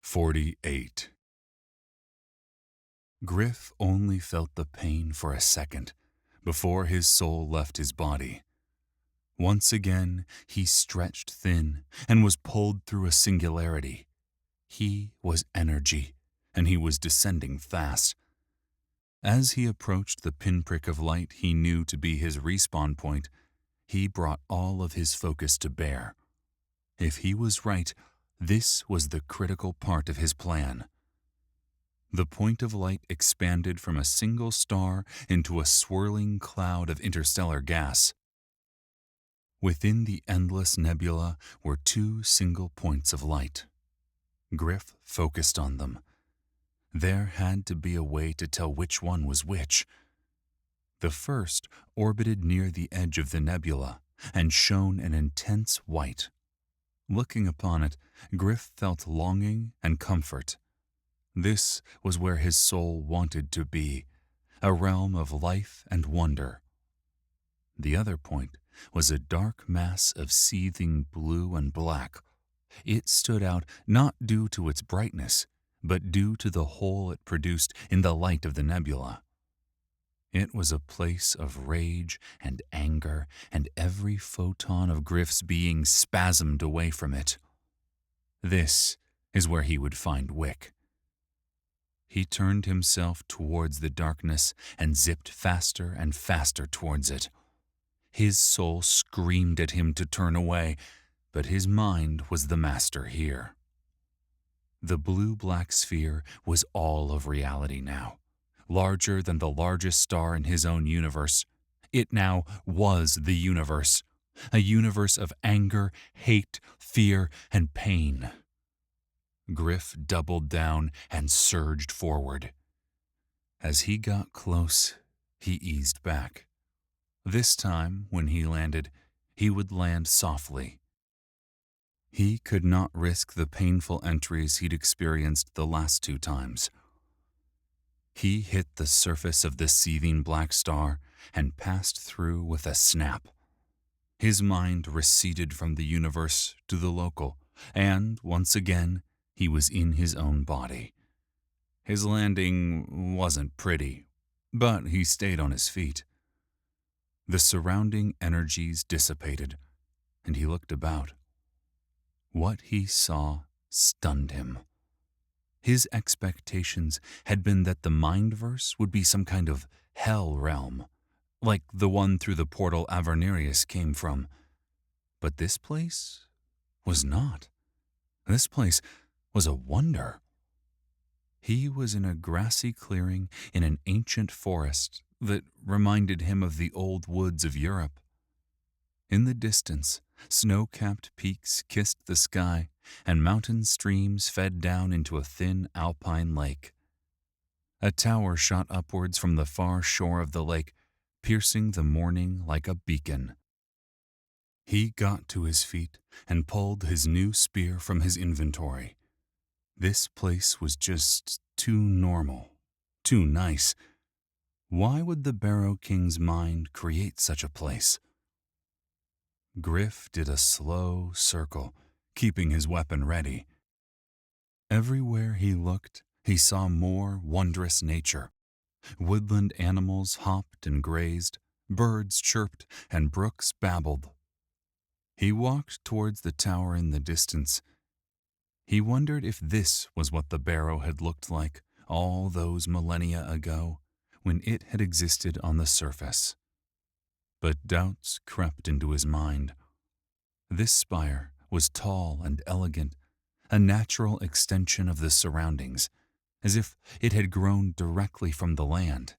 48. Gryph only felt the pain for a second before his soul left his body. Once again, he stretched thin and was pulled through a singularity. He was energy, and he was descending fast. As he approached the pinprick of light he knew to be his respawn point, he brought all of his focus to bear. If he was right, this was the critical part of his plan. The point of light expanded from a single star into a swirling cloud of interstellar gas. Within the endless nebula were two single points of light. Gryph focused on them. There had to be a way to tell which one was which. The first orbited near the edge of the nebula and shone an intense white. Looking upon it, Gryph felt longing and comfort. This was where his soul wanted to be, a realm of life and wonder. The other point was a dark mass of seething blue and black. It stood out not due to its brightness, but due to the hole it produced in the light of the nebula. It was a place of rage and anger, and every photon of Gryph's being spasmed away from it. This is where he would find Wick. He turned himself towards the darkness and zipped faster and faster towards it. His soul screamed at him to turn away, but his mind was the master here. The blue-black sphere was all of reality now, larger than the largest star in his own universe. It now was the universe, a universe of anger, hate, fear, and pain. Gryph doubled down and surged forward. As he got close, he eased back. This time, when he landed, he would land softly. He could not risk the painful entries he'd experienced the last two times. He hit the surface of the seething black star and passed through with a snap. His mind receded from the universe to the local, and, once again, he was in his own body. His landing wasn't pretty, but he stayed on his feet. The surrounding energies dissipated, and he looked about. What he saw stunned him. His expectations had been that the Mindverse would be some kind of hell realm, like the one through the portal Avernerius came from. But this place was not. This place was a wonder. He was in a grassy clearing in an ancient forest that reminded him of the old woods of Europe. In the distance, snow-capped peaks kissed the sky, and mountain streams fed down into a thin alpine lake. A tower shot upwards from the far shore of the lake, piercing the morning like a beacon. He got to his feet and pulled his new spear from his inventory. This place was just too normal, too nice. Why would the Barrow King's mind create such a place? Gryph did a slow circle, keeping his weapon ready. Everywhere he looked, he saw more wondrous nature. Woodland animals hopped and grazed, birds chirped, and brooks babbled. He walked towards the tower in the distance. He wondered if this was what the Barrow had looked like all those millennia ago, when it had existed on the surface. But doubts crept into his mind. This spire was tall and elegant, a natural extension of the surroundings, as if it had grown directly from the land.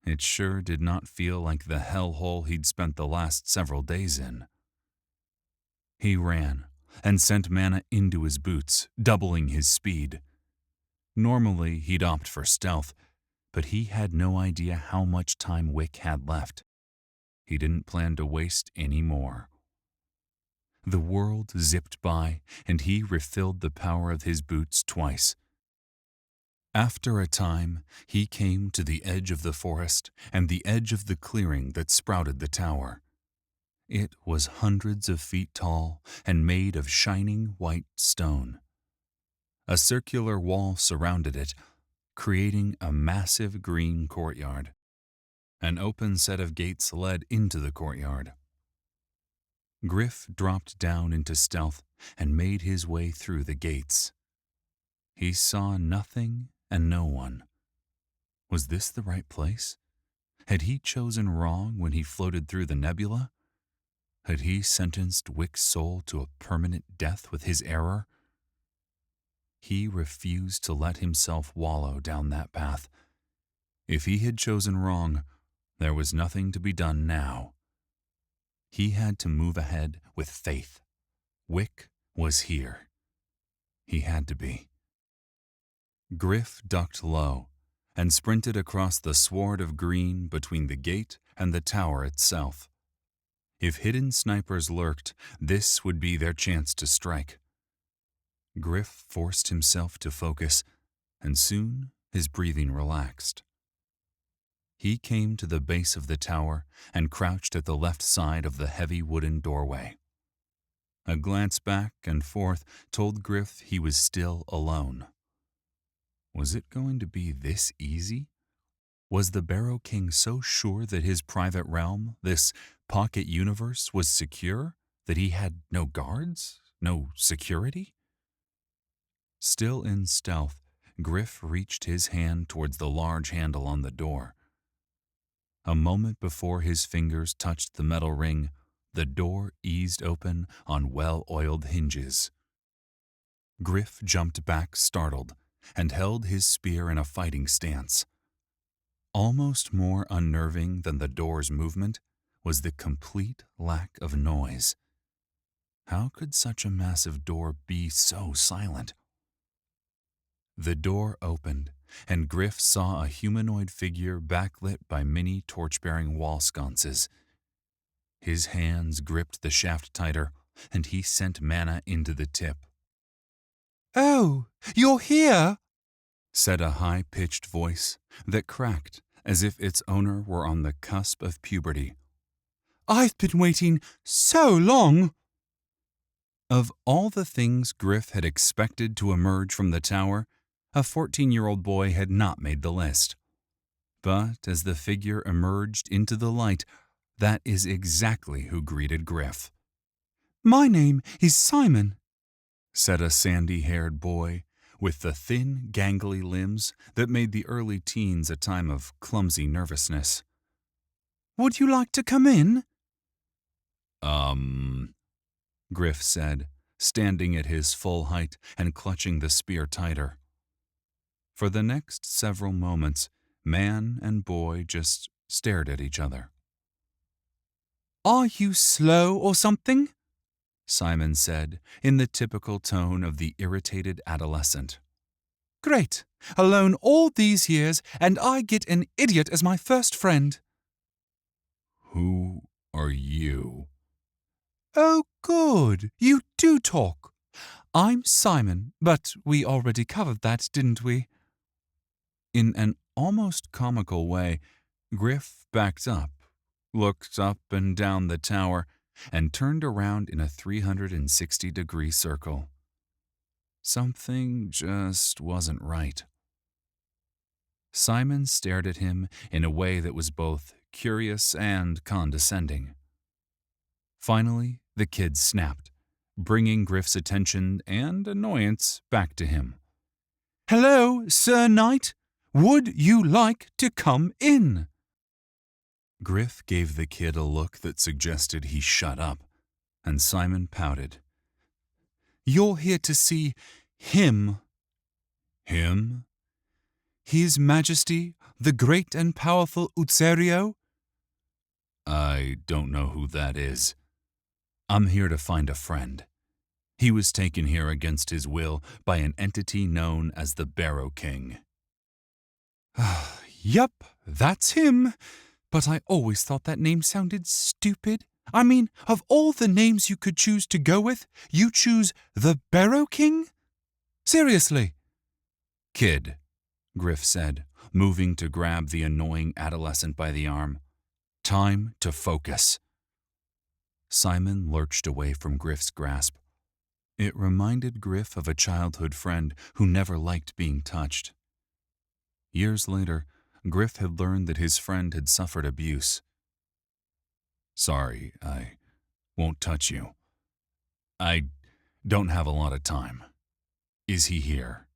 It sure did not feel like the hellhole he'd spent the last several days in. He ran and sent mana into his boots, doubling his speed. Normally, he'd opt for stealth, but he had no idea how much time Wick had left. He didn't plan to waste any more. The world zipped by, and he refilled the power of his boots twice. After a time, he came to the edge of the forest and the edge of the clearing that sprouted the tower. It was hundreds of feet tall and made of shining white stone. A circular wall surrounded it, creating a massive green courtyard. An open set of gates led into the courtyard. Gryph dropped down into stealth and made his way through the gates. He saw nothing and no one. Was this the right place? Had he chosen wrong when he floated through the nebula? Had he sentenced Wick's soul to a permanent death with his error? He refused to let himself wallow down that path. If he had chosen wrong, there was nothing to be done now. He had to move ahead with faith. Wick was here. He had to be. Gryph ducked low and sprinted across the sward of green between the gate and the tower itself. If hidden snipers lurked, this would be their chance to strike. Gryph forced himself to focus, and soon his breathing relaxed. He came to the base of the tower and crouched at the left side of the heavy wooden doorway. A glance back and forth told Gryph he was still alone. Was it going to be this easy? Was the Barrow King so sure that his private realm, this pocket universe, was secure that he had no guards, no security? Still in stealth, Gryph reached his hand towards the large handle on the door. A moment before his fingers touched the metal ring, the door eased open on well-oiled hinges. Gryph jumped back startled and held his spear in a fighting stance. Almost more unnerving than the door's movement was the complete lack of noise. How could such a massive door be so silent? The door opened, and Gryph saw a humanoid figure backlit by many torch-bearing wall sconces. His hands gripped the shaft tighter, and he sent mana into the tip. "Oh, you're here!" said a high-pitched voice that cracked as if its owner were on the cusp of puberty. "I've been waiting so long!" Of all the things Gryph had expected to emerge from the tower, a 14-year-old boy had not made the list. But as the figure emerged into the light, that is exactly who greeted Gryph. "My name is Simon," said a sandy-haired boy with the thin, gangly limbs that made the early teens a time of clumsy nervousness. "Would you like to come in?" Gryph said, standing at his full height and clutching the spear tighter. For the next several moments, man and boy just stared at each other. "Are you slow or something?" Simon said, in the typical tone of the irritated adolescent. "Great. Alone all these years, and I get an idiot as my first friend." "Who are you?" "Oh, good. You do talk. I'm Simon, but we already covered that, didn't we?" In an almost comical way, Gryph backed up, looked up and down the tower, and turned around in a 360-degree circle. Something just wasn't right. Simon stared at him in a way that was both curious and condescending. Finally, the kid snapped, bringing Gryph's attention and annoyance back to him. "Hello, Sir Knight. Would you like to come in?" Gryph gave the kid a look that suggested he shut up, and Simon pouted. "You're here to see him." "Him?" "His Majesty, the great and powerful Utserio." "I don't know who that is. I'm here to find a friend. He was taken here against his will by an entity known as the Barrow King." "Yup, that's him. But I always thought that name sounded stupid. I mean, of all the names you could choose to go with, you choose the Barrow King? Seriously." "Kid," Gryph said, moving to grab the annoying adolescent by the arm. "Time to focus." Simon lurched away from Gryph's grasp. It reminded Gryph of a childhood friend who never liked being touched. Years later, Gryph had learned that his friend had suffered abuse. "Sorry, I won't touch you. I don't have a lot of time. Is he here?"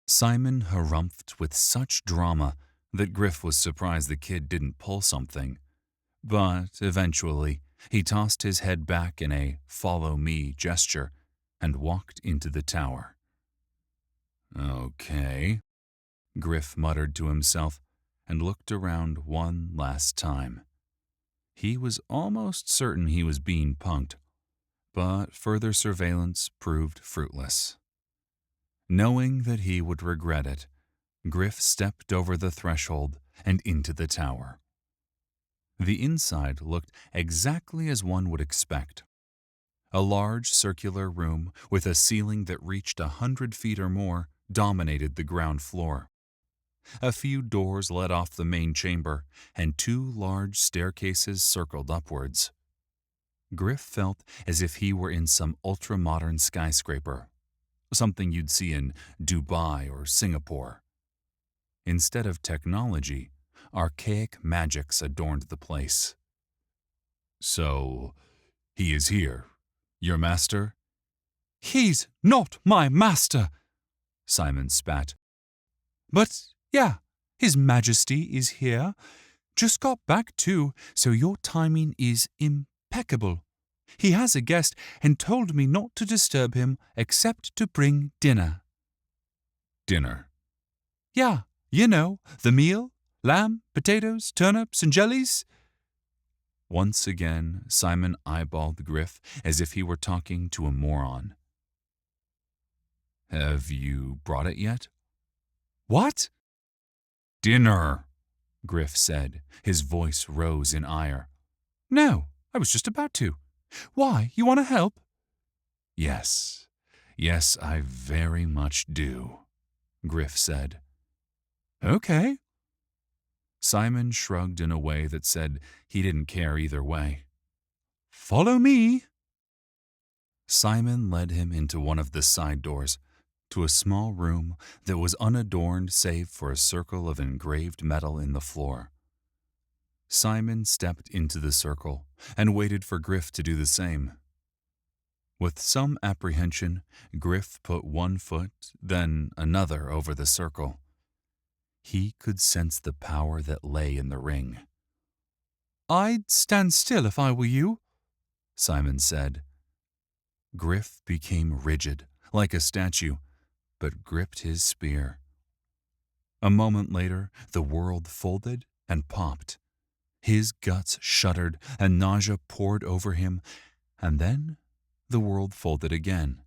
Simon harumphed with such drama that Gryph was surprised the kid didn't pull something. But eventually, he tossed his head back in a "follow me" gesture and walked into the tower. "Okay," Gryph muttered to himself and looked around one last time. He was almost certain he was being punked, but further surveillance proved fruitless. Knowing that he would regret it, Gryph stepped over the threshold and into the tower. The inside looked exactly as one would expect. A large circular room with a ceiling that reached 100 feet or more dominated the ground floor. A few doors led off the main chamber, and 2 large staircases circled upwards. Gryph felt as if he were in some ultra-modern skyscraper, something you'd see in Dubai or Singapore. Instead of technology, archaic magics adorned the place. "So, he is here, your master?" "He's not my master," Simon spat. "But, yeah, His Majesty is here. Just got back too, so your timing is impeccable. He has a guest and told me not to disturb him except to bring dinner." "Dinner?" "Yeah, you know, the meal, lamb, potatoes, turnips, and jellies." Once again, Simon eyeballed Gryph as if he were talking to a moron. "Have you brought it yet?" "What?" "Dinner," Gryph said. His voice rose in ire. "No, I was just about to. Why, you want to help?" Yes, I very much do," Gryph said. "Okay." Simon shrugged in a way that said he didn't care either way. "Follow me." Simon led him into one of the side doors, to a small room that was unadorned save for a circle of engraved metal in the floor. Simon stepped into the circle and waited for Gryph to do the same. With some apprehension, Gryph put one foot, then another over the circle. He could sense the power that lay in the ring. "I'd stand still if I were you," Simon said. Gryph became rigid, like a statue, but gripped his spear. A moment later, the world folded and popped. His guts shuddered and nausea poured over him, and then the world folded again,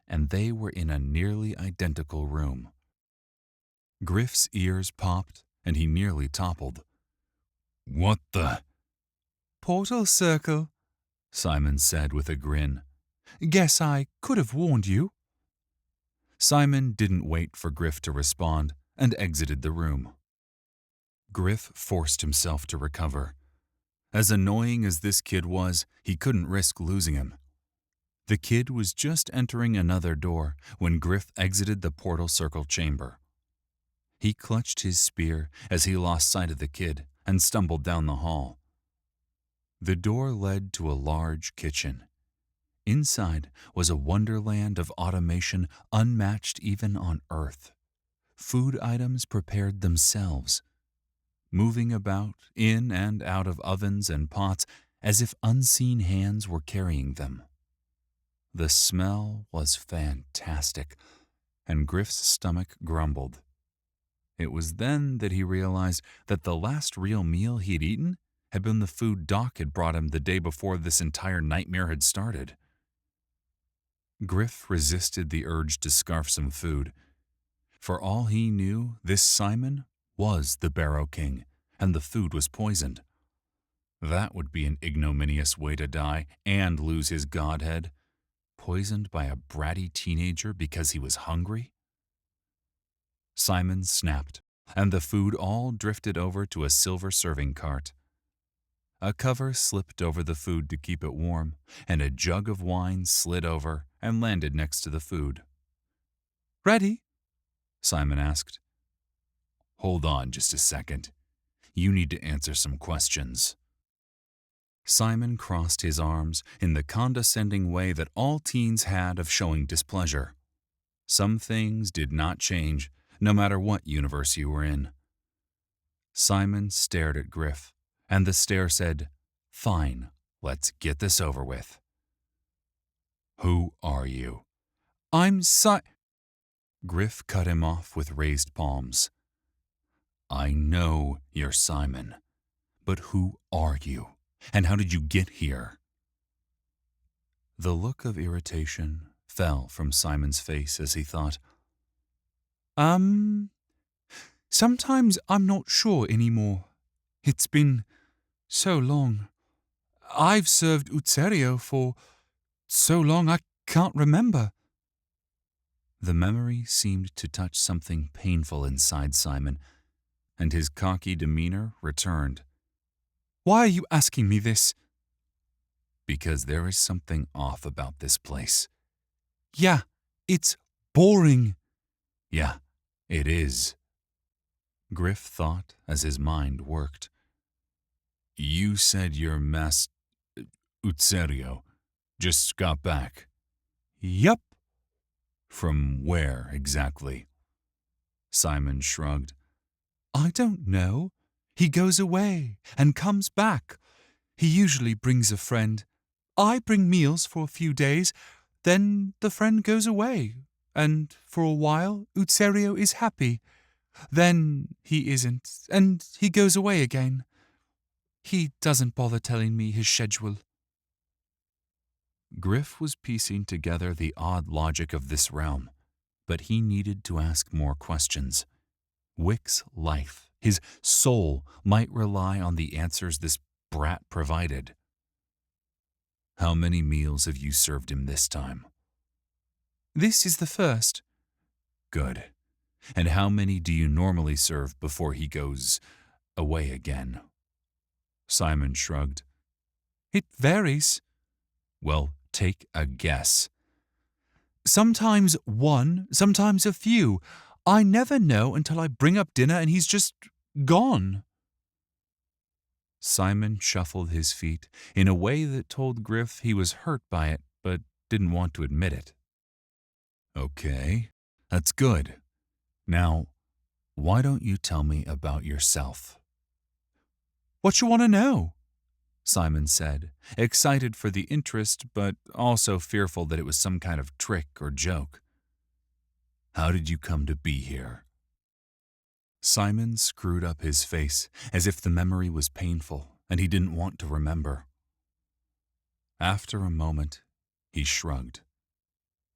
and they were in a nearly identical room. Gryph's ears popped, and he nearly toppled. "What the—" "Portal circle," Simon said with a grin. "Guess I could have warned you." Simon didn't wait for Gryph to respond and exited the room. Gryph forced himself to recover. As annoying as this kid was, he couldn't risk losing him. The kid was just entering another door when Gryph exited the portal circle chamber. He clutched his spear as he lost sight of the kid and stumbled down the hall. The door led to a large kitchen. Inside was a wonderland of automation unmatched even on Earth. Food items prepared themselves, moving about in and out of ovens and pots as if unseen hands were carrying them. The smell was fantastic, and Gryph's stomach grumbled. It was then that he realized that the last real meal he'd eaten had been the food Doc had brought him the day before this entire nightmare had started. Gryph resisted the urge to scarf some food. For all he knew, this Simon was the Barrow King, and the food was poisoned. That would be an ignominious way to die and lose his Godhead. Poisoned by a bratty teenager because he was hungry? Simon snapped, and the food all drifted over to a silver serving cart. A cover slipped over the food to keep it warm, and a jug of wine slid over and landed next to the food. Ready? Simon asked. Hold on just a second. You need to answer some questions. Simon crossed his arms in the condescending way that all teens had of showing displeasure. Some things did not change, no matter what universe you were in. Simon stared at Gryph, and the stare said, "Fine, let's get this over with." "Who are you?" I'm Gryph cut him off with raised palms. "I know you're Simon, but who are you, and how did you get here?" The look of irritation fell from Simon's face as he thought, Sometimes I'm not sure anymore. It's been so long. I've served Utserio for so long I can't remember." The memory seemed to touch something painful inside Simon, and his cocky demeanor returned. "Why are you asking me this?" "Because there is something off about this place." "Yeah, it's boring." "Yeah, it is." Gryph thought as his mind worked. "You said your Utserio just got back." "Yup." "From where exactly?" Simon shrugged. "I don't know. He goes away and comes back. He usually brings a friend. I bring meals for a few days, then the friend goes away, and for a while Utserio is happy. Then he isn't, and he goes away again. He doesn't bother telling me his schedule." Gryph was piecing together the odd logic of this realm, but he needed to ask more questions. Wick's life, his soul, might rely on the answers this brat provided. "How many meals have you served him this time?" "This is the first." "Good. And how many do you normally serve before he goes away again?" Simon shrugged. "It varies." "Well, take a guess." "Sometimes one, sometimes a few. I never know until I bring up dinner and he's just gone." Simon shuffled his feet in a way that told Gryph he was hurt by it but didn't want to admit it. "Okay, that's good. Now, why don't you tell me about yourself?" "What you want to know?" Simon said, excited for the interest but also fearful that it was some kind of trick or joke. "How did you come to be here?" Simon screwed up his face as if the memory was painful and he didn't want to remember. After a moment, he shrugged.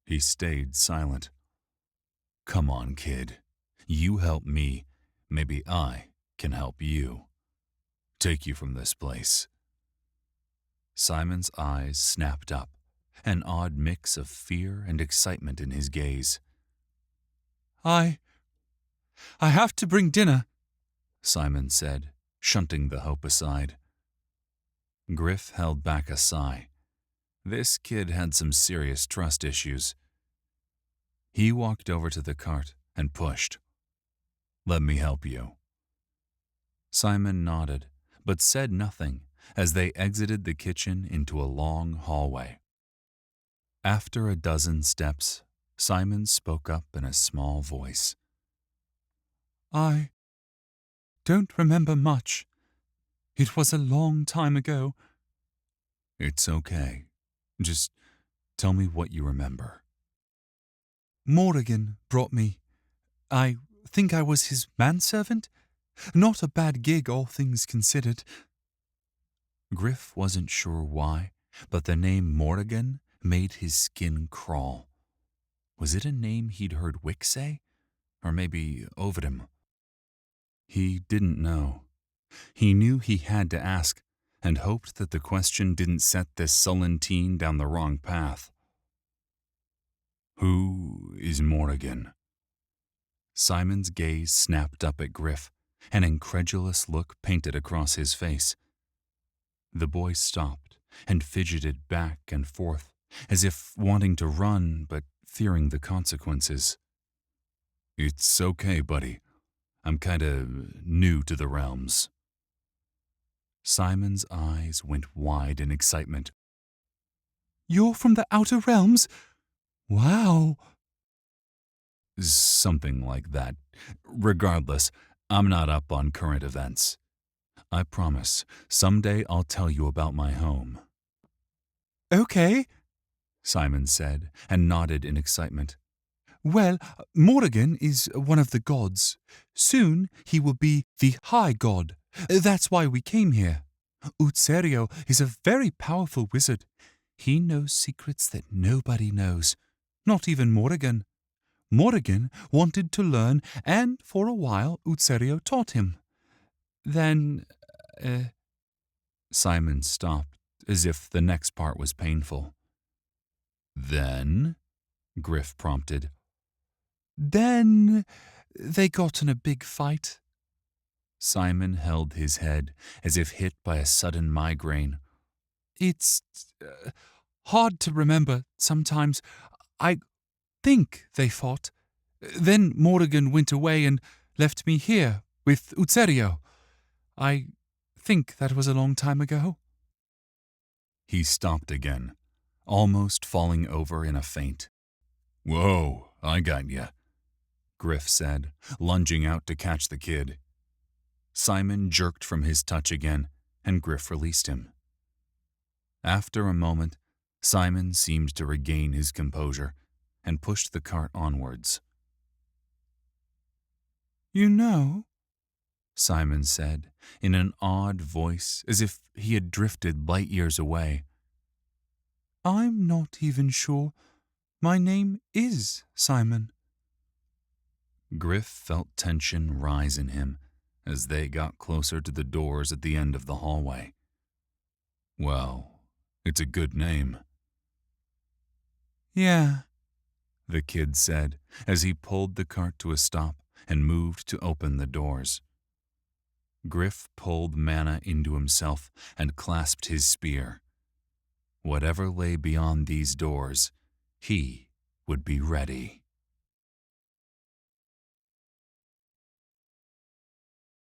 He stayed silent. "Come on, kid. You help me. Maybe I can help you. Take you from this place." Simon's eyes snapped up, an odd mix of fear and excitement in his gaze. I have to bring dinner," Simon said, shunting the hope aside. Gryph held back a sigh. This kid had some serious trust issues. He walked over to the cart and pushed. "Let me help you." Simon nodded, but said nothing as they exited the kitchen into a long hallway. After a dozen steps, Simon spoke up in a small voice. "I don't remember much. It was a long time ago." "It's okay. Just tell me what you remember." "Morrigan brought me. I think I was his manservant. Not a bad gig, all things considered." Gryph wasn't sure why, but the name Morrigan made his skin crawl. Was it a name he'd heard Wick say? Or maybe Ovidum? He didn't know. He knew he had to ask, and hoped that the question didn't set this sullen teen down the wrong path. "Who is Morrigan?" Simon's gaze snapped up at Gryph, an incredulous look painted across his face. The boy stopped and fidgeted back and forth, as if wanting to run but fearing the consequences. It's okay, buddy. I'm kinda new to the realms. Simon's eyes went wide in excitement. You're from the Outer Realms? Wow. Something like that. Regardless, I'm not up on current events. I promise, someday I'll tell you about my home. Okay. Simon said, and nodded in excitement. Well, Morrigan is one of the gods. Soon he will be the High God. That's why we came here. Utserio is a very powerful wizard. He knows secrets that nobody knows, not even Morrigan. Morrigan wanted to learn, and for a while Utserio taught him. Then, Simon stopped, as if the next part was painful. Then? Gryph prompted. Then they got in a big fight. Simon held his head, as if hit by a sudden migraine. It's hard to remember sometimes. I think they fought. Then Morrigan went away and left me here with Utserio. I think that was a long time ago. He stopped again, almost falling over in a faint. Whoa, I got ya, Gryph said, lunging out to catch the kid. Simon jerked from his touch again, and Gryph released him. After a moment, Simon seemed to regain his composure and pushed the cart onwards. You know, Simon said, in an odd voice as if he had drifted light years away. I'm not even sure my name is Simon. Gryph felt tension rise in him as they got closer to the doors at the end of the hallway. Well, it's a good name. Yeah, the kid said as he pulled the cart to a stop and moved to open the doors. Gryph pulled mana into himself and clasped his spear. Whatever lay beyond these doors, he would be ready.